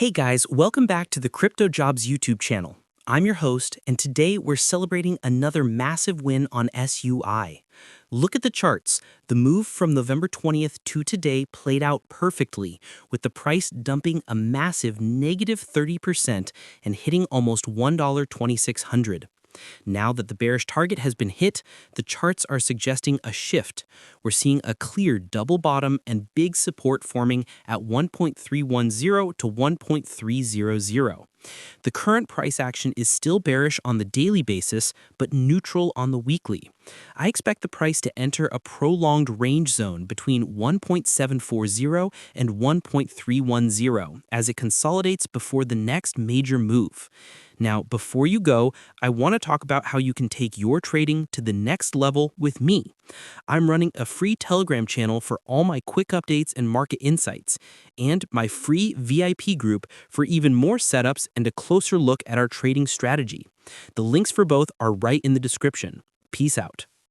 Hey guys, welcome back to the CryptoJobs YouTube channel. I'm your host, and today we're celebrating another massive win on SUI. Look at the charts. The move from November 20th to today played out perfectly, with the price dumping a massive negative 30% and hitting almost $1.2600. Now that the bearish target has been hit, the charts are suggesting a shift. We're seeing a clear double bottom and big support forming at 1.310 to 1.300. The current price action is still bearish on the daily basis, but neutral on the weekly. I expect the price to enter a prolonged range zone between 1.740 and 1.310 as it consolidates before the next major move. Now, before you go, I want to talk about how you can take your trading to the next level with me. I'm running a free Telegram channel for all my quick updates and market insights, and my free VIP group for even more setups and a closer look at our trading strategy. The links for both are right in the description. Peace out.